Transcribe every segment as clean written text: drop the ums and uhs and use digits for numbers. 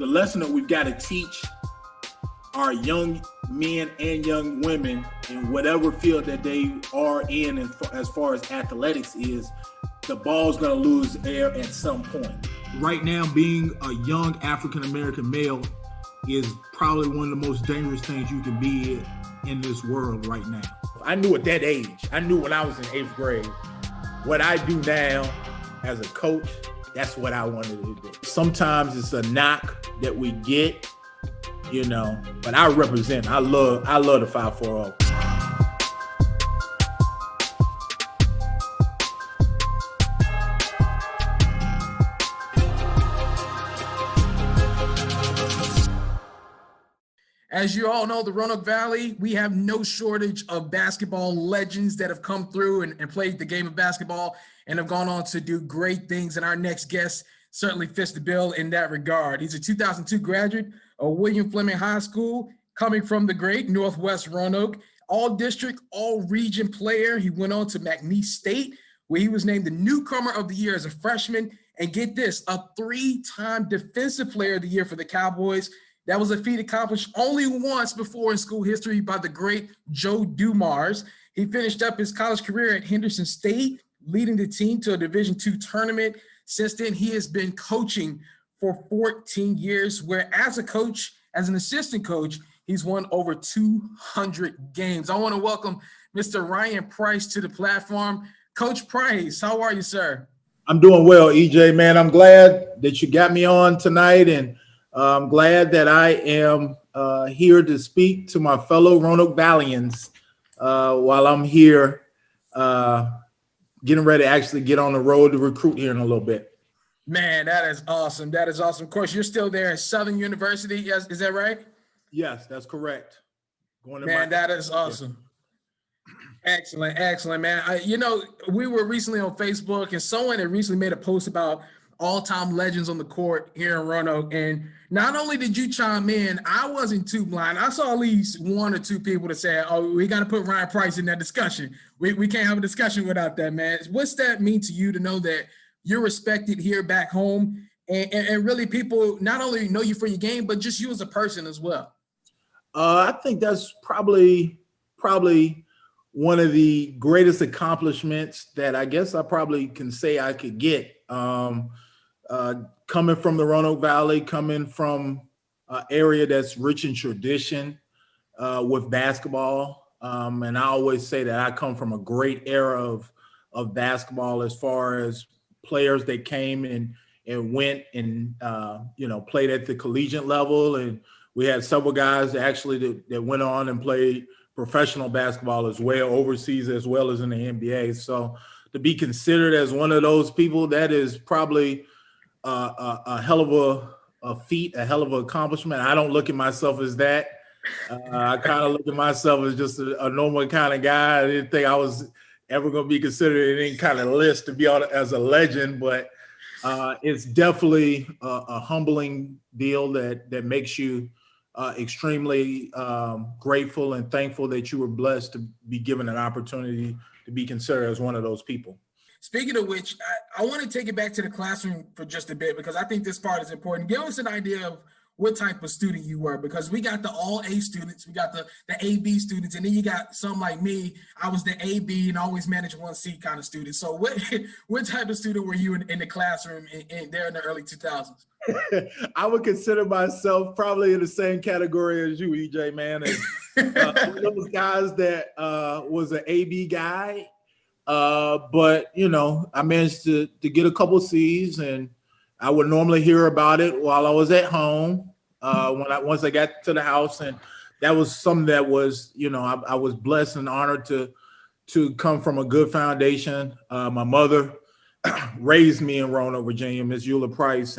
the lesson that we've got to teach our young men and young women in whatever field that they are in, as far as athletics is, the ball's going to lose air at some point. Right now, being a young African-American male is probably one of the most dangerous things you can be in this world right now. I knew at that age, I knew when I was in 8th grade, what I do now as a coach, that's what I wanted to do. Sometimes it's a knock that we get, but I represent, I love the 540. As you all know, the Roanoke Valley, we have no shortage of basketball legends that have come through and played the game of basketball and have gone on to do great things. And our next guest certainly fits the bill in that regard. He's a 2002 graduate of William Fleming High School, coming from the great Northwest Roanoke, all-district, all-region player. He went on to McNeese State, where he was named the newcomer of the year as a freshman. And get this, a 3-time defensive player of the year for the Cowboys. That was a feat accomplished only once before in school history by the great Joe Dumars. He finished up his college career at Henderson State, leading the team to a Division II tournament. Since then, he has been coaching for 14 years, where as a coach, as an assistant coach, he's won over 200 games. I want to welcome Mr. Ryan Price to the platform. Coach Price, how are you, sir? I'm doing well, EJ, man. I'm glad that you got me on tonight, and I'm glad that I am here to speak to my fellow Roanoke Valleyans while I'm here getting ready to actually get on the road to recruit here in a little bit. Man, that is awesome. That is awesome. Of course, you're still there at Southern University. Yes, is that right? Yes, that's correct. Man, that is awesome. Yeah. Excellent, man. We were recently on Facebook, and someone had recently made a post about all-time legends on the court here in Roanoke. And not only did you chime in, I wasn't too blind. I saw at least 1 or 2 people that said, oh, we got to put Ryan Price in that discussion. We can't have a discussion without that, man. What's that mean to you to know that you're respected here back home and really people not only know you for your game, but just you as a person as well? I think that's probably one of the greatest accomplishments that I guess I probably can say I could get. Coming from the Roanoke Valley, coming from an area that's rich in tradition with basketball. And I always say that I come from a great era of basketball as far as players that came and went and, played at the collegiate level. And we had several guys that went on and played professional basketball as well, overseas as well as in the NBA. So to be considered as one of those people, that is probably a hell of a feat, a hell of an accomplishment. I don't look at myself as that. I kind of look at myself as just a normal kind of guy. I didn't think I was ever going to be considered in any kind of list to be on as a legend, but it's definitely a humbling deal that makes you extremely grateful and thankful that you were blessed to be given an opportunity to be considered as one of those people. Speaking of which, I want to take it back to the classroom for just a bit, because I think this part is important. Give us an idea of what type of student you were, because we got the all A students, we got the AB students, and then you got some like me. I was the AB and always managed 1C kind of student. So what type of student were you in the classroom there in the early 2000s? I would consider myself probably in the same category as you, EJ, man. And, one of those guys that was an AB guy. But I managed to get a couple C's, and I would normally hear about it while I was at home. Once I got to the house, and that was something that was, I was blessed and honored to come from a good foundation. My mother raised me in Roanoke, Virginia, Miss Eula Price,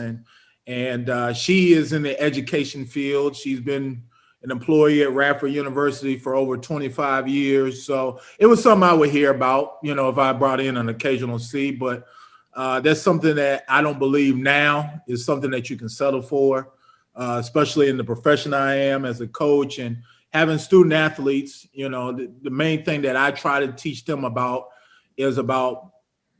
and she is in the education field. She's been an employee at Radford University for over 25 years. So it was something I would hear about, if I brought in an occasional C, but that's something that I don't believe now is something that you can settle for, especially in the profession I am as a coach and having student athletes. The main thing that I try to teach them about is about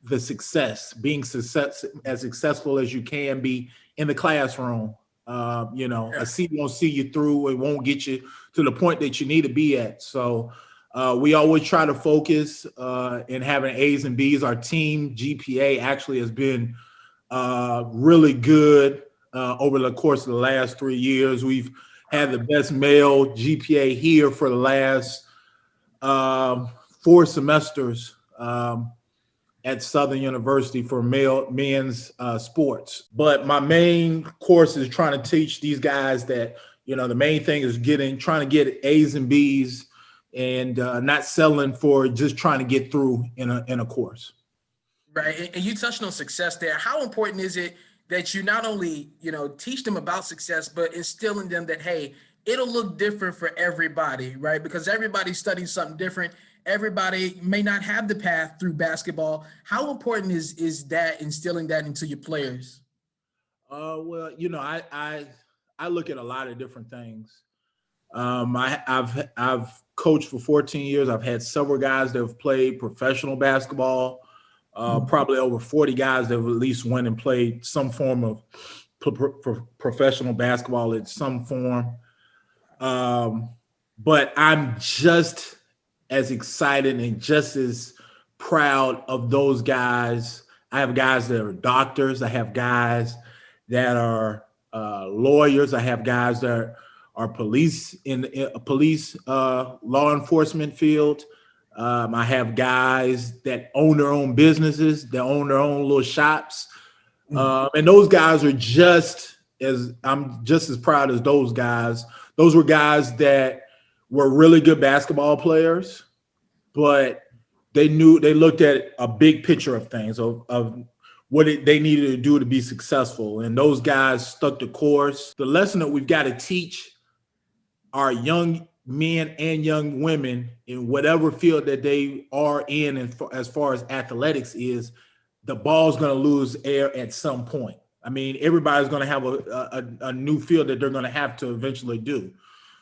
the success, being as successful as you can be in the classroom. A C won't see you through. It won't get you to the point that you need to be at. So we always try to focus in having A's and B's. Our team GPA actually has been really good over the course of the last 3 years. We've had the best male GPA here for the last 4 semesters at Southern University for men's sports. But my main course is trying to teach these guys that, the main thing is trying to get A's and B's and not settling for just trying to get through in a course. Right. And you touched on success there. How important is it that you not only, teach them about success, but instill in them that, hey, it'll look different for everybody, right? Because everybody's studying something different. Everybody may not have the path through basketball. How important is that, instilling that into your players? Well, I look at a lot of different things. I've coached for 14 years. I've had several guys that have played professional basketball. Probably over 40 guys that have at least went and played some form of professional basketball in some form. But I'm just as excited and just as proud of those guys. I have guys that are doctors. I have guys that are lawyers. I have guys that are police in a police law enforcement field. I have guys that own their own businesses, that own their own little shops. And those guys are I'm just as proud as those guys. Those were guys that were really good basketball players, but they looked at a big picture of things, of what they needed to do to be successful. And those guys stuck the course. The lesson that we've got to teach our young men and young women in whatever field that they are in, and as far as athletics is, the ball's going to lose air at some point. I mean, everybody's going to have a new field that they're going to have to eventually do.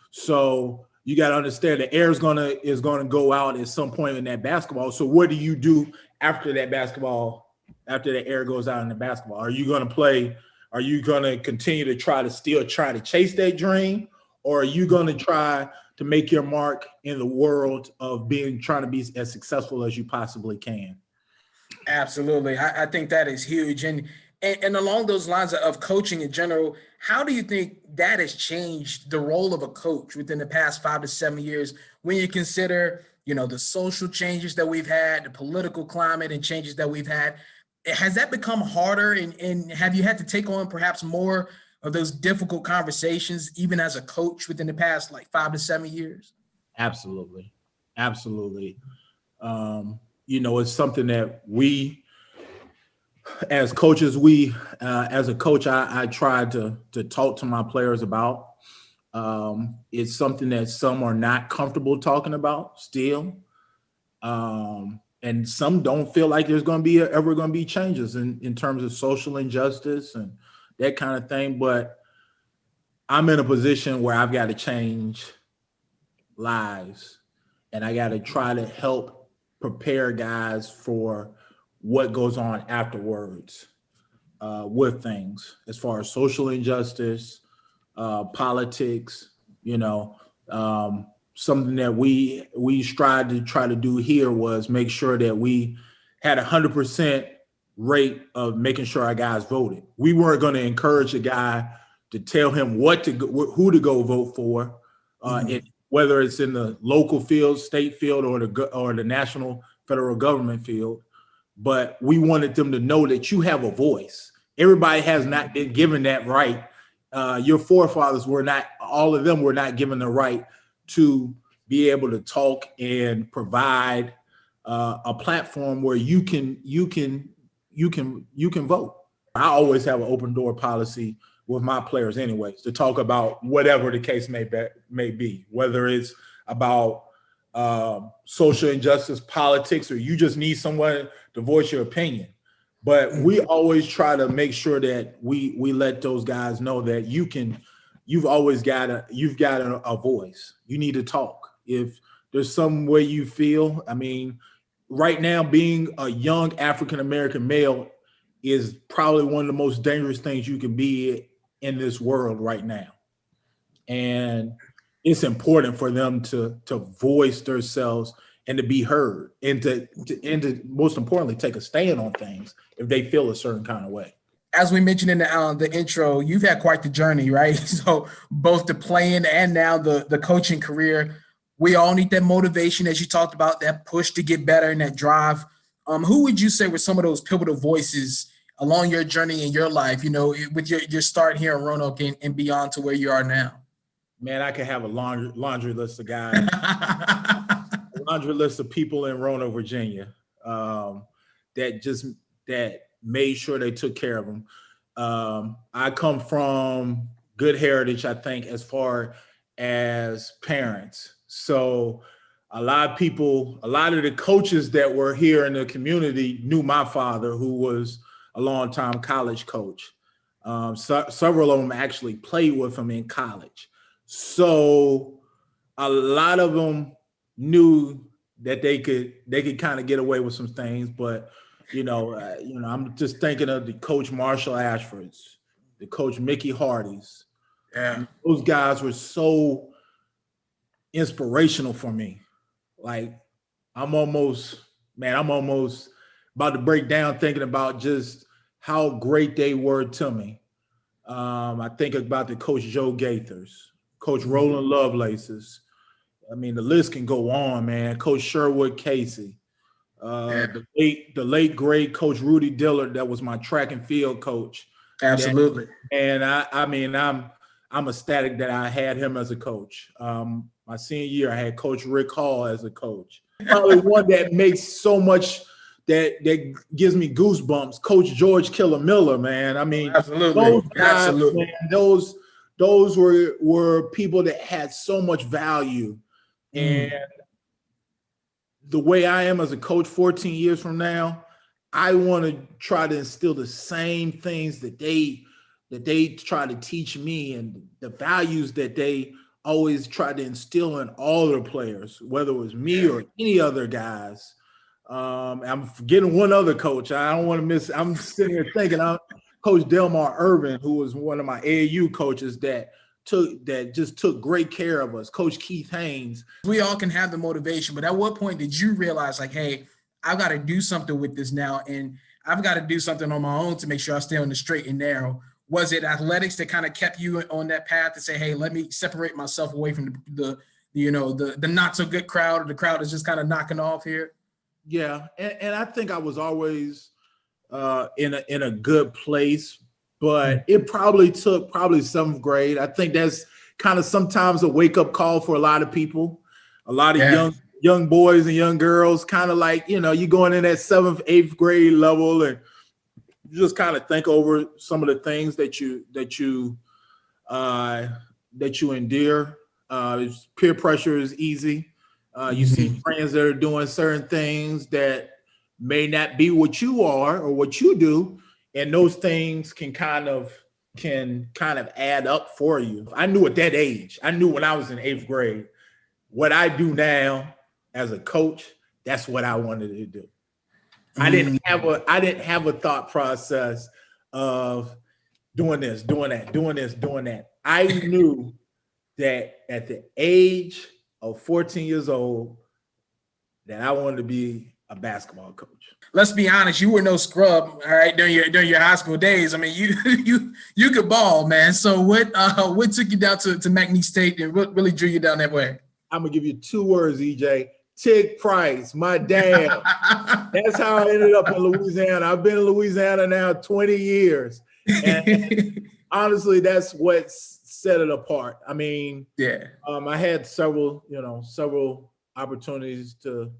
So you got to understand the air is going to go out at some point in that basketball. So what do you do after that basketball, after the air goes out in the basketball? Are you going to play? Are you going to continue to try to chase that dream? Or are you going to try to make your mark in the world of trying to be as successful as you possibly can? Absolutely. I think that is huge. And along those lines of coaching in general, how do you think that has changed the role of a coach within the past 5 to 7 years when you consider, the social changes that we've had, the political climate and changes that we've had? Has that become harder, and have you had to take on perhaps more of those difficult conversations, even as a coach, within the past 5 to 7 years? Absolutely. It's something that we, as coaches, as a coach, I try to talk to my players about. It's something that some are not comfortable talking about still. And some don't feel like there's going to be ever going to be changes in terms of social injustice and that kind of thing. But I'm in a position where I've got to change lives, and I got to try to help prepare guys for what goes on afterwards with things as far as social injustice, politics, something that we strive to try to do here was make sure that we had 100% rate of making sure our guys voted. We weren't going to encourage a guy to tell him who to go vote for, whether it's in the local field, state field, or the national federal government field. But we wanted them to know that you have a voice. Everybody has not been given that right. Your forefathers all of them were not given the right to be able to talk and provide a platform where you can vote. I always have an open door policy with my players anyways, to talk about whatever the case may be, whether it's about social injustice, politics, or you just need someone to voice your opinion. But we always try to make sure that we let those guys know that you've got a voice. You need to talk. If there's some way you feel, I mean, right now being a young African-American male is probably one of the most dangerous things you can be in this world right now. And it's important for them to voice themselves and to be heard, and to most importantly take a stand on things if they feel a certain kind of way. As we mentioned in the intro, you've had quite the journey, right? So both the playing and now the coaching career, we all need that motivation, as you talked about, that push to get better and that drive. Who would you say were some of those pivotal voices along your journey in your life, with your start here in Roanoke and beyond to where you are now? Man, I could have a laundry list of guys, a laundry list of people in Roanoke, Virginia, that made sure they took care of them. I come from good heritage, I think, as far as parents. So a lot of the coaches that were here in the community knew my father, who was a longtime college coach. Several of them actually played with him in college. So a lot of them knew that they could kind of get away with some things, but I'm just thinking of the coach Marshall Ashfords, the coach Mickey Hardys. Yeah, those guys were so inspirational for me. Like I'm almost about to break down thinking about just how great they were to me. I think about the coach Joe Gaithers, Coach Roland Lovelaces. I mean, the list can go on, man. Coach Sherwood Casey, the late great Coach Rudy Dillard, that was my track and field coach. absolutely. And I'm ecstatic that I had him as a coach. My senior year, I had Coach Rick Hall as a coach. Probably one that makes so much that gives me goosebumps. Coach George Killer Miller, man. I mean, absolutely, those guys, absolutely. man, those were people that had so much value. And the way I am as a coach 14 years from now, I want to try to instill the same things that they try to teach me, and the values that they always try to instill in all their players, whether it was me or any other guys. I'm forgetting one other coach. I don't want to miss. I'm sitting here thinking, Coach Delmar Irvin, who was one of my AAU coaches that just took great care of us. Coach Keith Haynes. We all can have the motivation, but at what point did you realize, like, hey, I've got to do something with this now, and I've got to do something on my own to make sure I stay on the straight and narrow? Was it athletics that kind of kept you on that path to say, hey, let me separate myself away from the not so good crowd, or the crowd is just kind of knocking off here? Yeah, and I think I was always in a good place, but it probably took seventh grade. I think that's kind of sometimes a wake up call for a lot of people, a lot of young boys and young girls. Kind of like, you going in that 7th, 8th grade level, and you just kind of think over some of the things that you endure. Peer pressure is easy. You see friends that are doing certain things that may not be what you are or what you do, and those things can kind of add up for you. I knew at that age, I knew when I was in 8th grade, what I do now as a coach, that's what I wanted to do. I didn't have a thought process of doing this, doing that, doing this, doing that. I knew that at the age of 14 years old that I wanted to be a basketball coach. Let's be honest, you were no scrub, all right, during your high school days. I mean, you could ball, man. So what took you down to McNeese State, and what really drew you down that way? I'm gonna give you 2 words, EJ. Tig Price, my dad. That's how I ended up in Louisiana. I've been in Louisiana now 20 years. And honestly, that's what set it apart. I mean, I had several opportunities to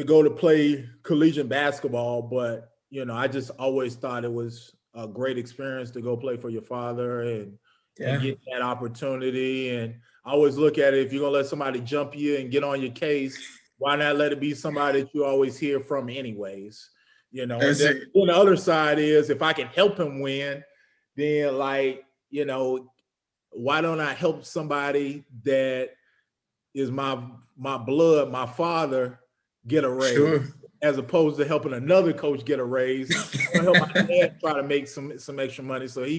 go to play collegiate basketball, but I just always thought it was a great experience to go play for your father and get that opportunity. And I always look at it, if you're gonna let somebody jump you and get on your case, why not let it be somebody that you always hear from anyways? And then the other side is, if I can help him win, then why don't I help somebody that is my blood, my father, get a raise, as opposed to helping another coach get a raise. I help my dad try to make some extra money so he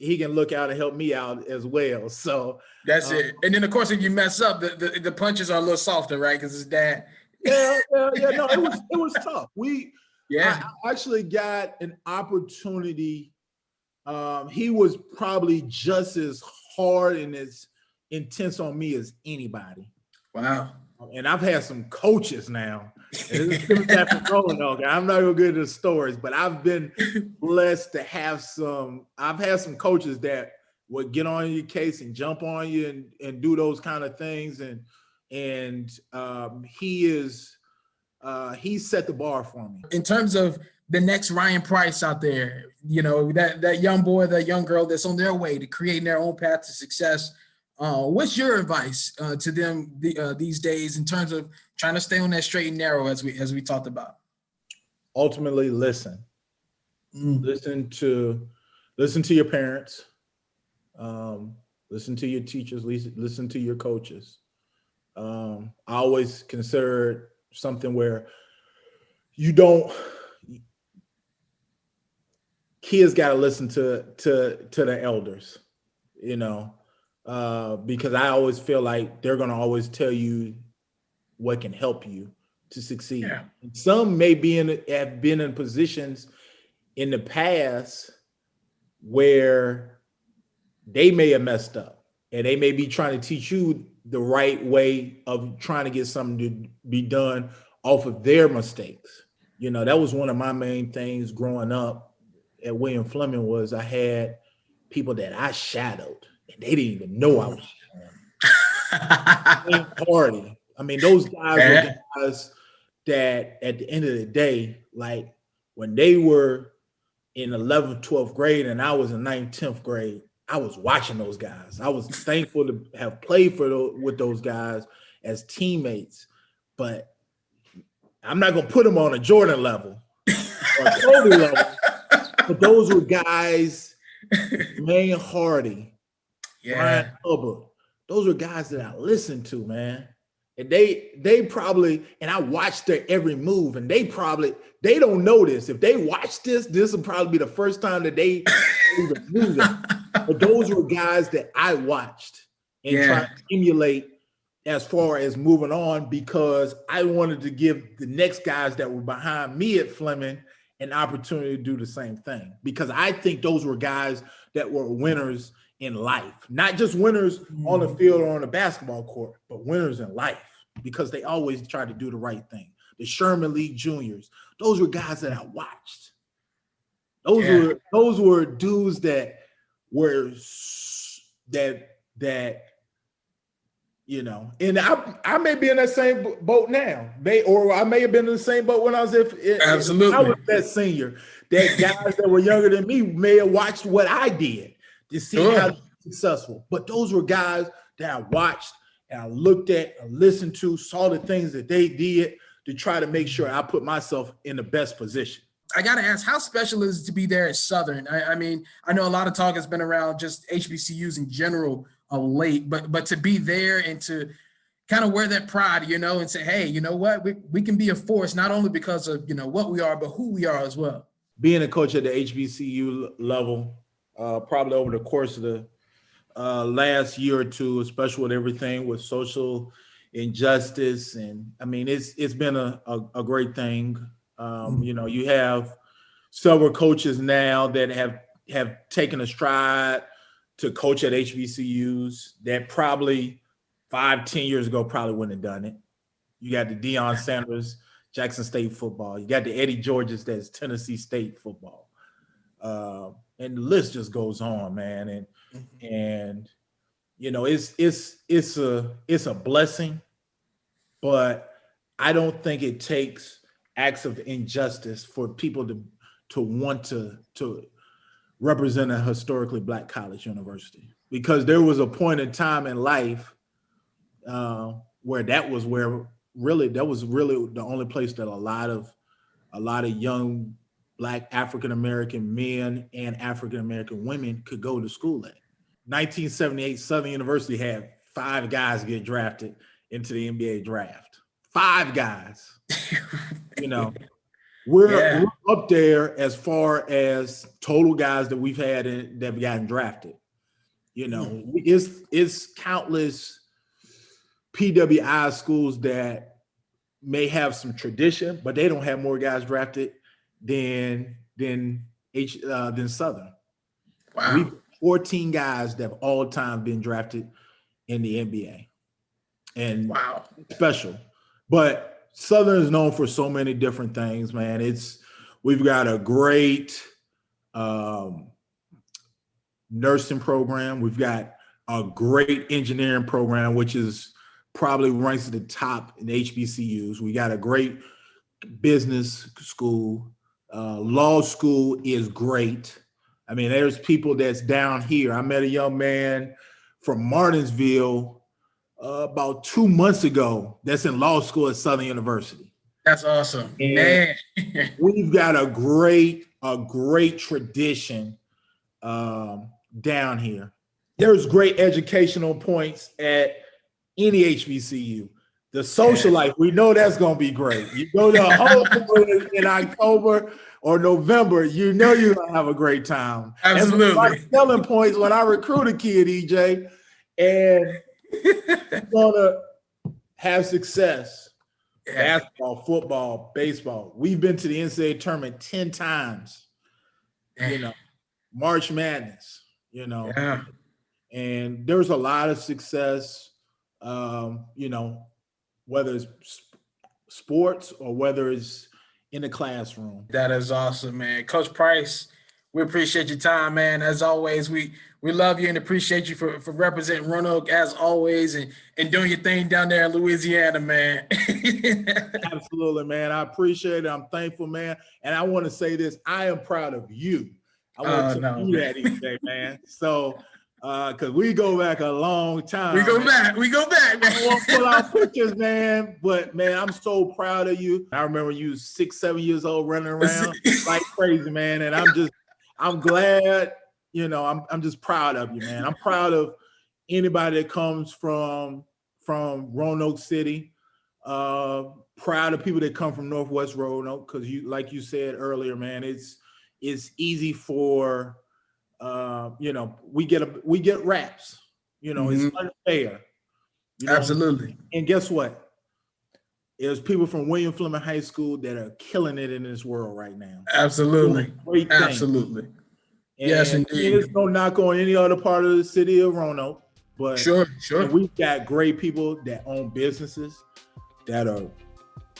he can look out and help me out as well. So that's it. And then of course, if you mess up, the punches are a little softer, right? Because it's dad. Yeah. No, it was tough. I actually got an opportunity. He was probably just as hard and as intense on me as anybody. Wow. And I've had some coaches now. I'm not gonna get into the stories, but I've been blessed to have some. I've had some coaches that would get on your case and jump on you and do those kind of things. And he set the bar for me. In terms of the next Ryan Price out there, that young boy, that young girl that's on their way to creating their own path to success. What's your advice to them these days in terms of trying to stay on that straight and narrow as we talked about? Ultimately, listen. Listen to your parents. Listen to your teachers. Listen to your coaches. I always consider something where kids got to listen to the elders, because I always feel like they're going to always tell you what can help you to succeed. Yeah. And some may have been in positions in the past where they may have messed up, and they may be trying to teach you the right way of trying to get something to be done off of their mistakes. That was one of my main things growing up at William Fleming was I had people that I shadowed, and they didn't even know I was shadowing. Party. I mean, those guys were guys that at the end of the day, like when they were in 11th, 12th grade and I was in 9th, 10th grade, I was watching those guys. I was thankful to have played with those guys as teammates, but I'm not going to put them on a Jordan level or a Kobe level. But those were guys, Wayne Hardy, Brian Hubbard. Those were guys that I listened to, man. And they probably, and I watched their every move, and they don't know this. If they watch this will probably be the first time that they even knew that. But those were guys that I watched and tried to emulate as far as moving on, because I wanted to give the next guys that were behind me at Fleming an opportunity to do the same thing, because I think those were guys that were winners in life, not just winners on the field or on the basketball court, but winners in life, because they always try to do the right thing. The Sherman Lee Juniors, those were guys that I watched. Those were dudes that were that and I may be in that same boat now. I may have been in the same boat when I was absolutely. I was that senior. That guys that were younger than me may have watched what I did to see how successful. But those were guys that I watched and I looked at, I listened to, saw the things that they did to try to make sure I put myself in the best position. I got to ask, how special is it to be there at Southern? I mean, I know a lot of talk has been around just HBCUs in general of late, but to be there and to kind of wear that pride, and say, hey, you know what, we can be a force, not only because of, what we are, but who we are as well. Being a coach at the HBCU level, probably over the course of the last year or two, especially with everything with social injustice, and I mean, it's been a great thing. You have several coaches now that have taken a stride to coach at HBCUs that probably 5-10 years ago probably wouldn't have done it. You got the Deion Sanders, Jackson State football. You got the Eddie Georges, that's Tennessee State football. And the list just goes on, man. And it's a blessing, but I don't think it takes acts of injustice for people to want to represent a historically Black college university, because there was a point in time in life where that was really the only place that a lot of young Black African-American men and African-American women could go to school at. 1978, Southern University had 5 guys get drafted into the NBA draft. 5 guys, we're up there as far as total guys that we've had that have gotten drafted. You know, it's countless PWI schools that may have some tradition, but they don't have more guys drafted than Southern. Wow. We've 14 guys that have all time been drafted in the NBA. And wow, special. But Southern is known for so many different things, man. We've got a great nursing program. We've got a great engineering program, which is probably ranks at the top in HBCUs. We got a great business school. Law school is great. I mean, there's people that's down here. I met a young man from Martinsville about 2 months ago that's in law school at Southern University. That's awesome. And man. We've got a great tradition down here. There's great educational points at any HBCU. The social life, we know that's going to be great. You go to a whole in October or November, you know you're going to have a great time. Absolutely. That's my selling points when I recruit a kid, EJ, and going to have success. Basketball, football, baseball. We've been to the NCAA tournament 10 times. You know, March Madness, you know. Yeah. And there's a lot of success, you know, whether it's sports or whether it's in the classroom. That is awesome, man. Coach Price, we appreciate your time, man. As always, we love you and appreciate you for representing Roanoke as always and doing your thing down there in Louisiana, man. Absolutely, man. I appreciate it. I'm thankful, man. And I want to say this. I am proud of you. I want to do that each day, man. So, because we go back a long time. We go back, man. I won't pull out pictures, man. But, man, I'm so proud of you. I remember you 6, 7 years old running around like crazy, man. And I'm glad, you know, I'm just proud of you, man. I'm proud of anybody that comes from Roanoke City. Proud of people that come from Northwest Roanoke, because you, like you said earlier, man, it's easy for you know, we get raps, you know, it's unfair. You know? Absolutely. And guess what? There's people from William Fleming High School that are killing it in this world right now. Absolutely. Great things. Absolutely. And yes, indeed. There's no knock on any other part of the city of Roanoke, but sure. We've got great people that own businesses, that are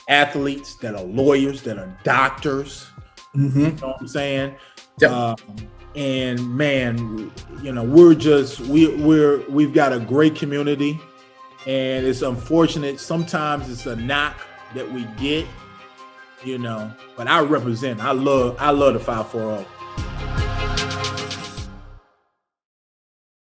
athletes, that are lawyers, that are doctors. You know what I'm saying? Yep. And man, you know, we've got a great community, and it's unfortunate sometimes it's a knock that we get, you know, but I love the 540.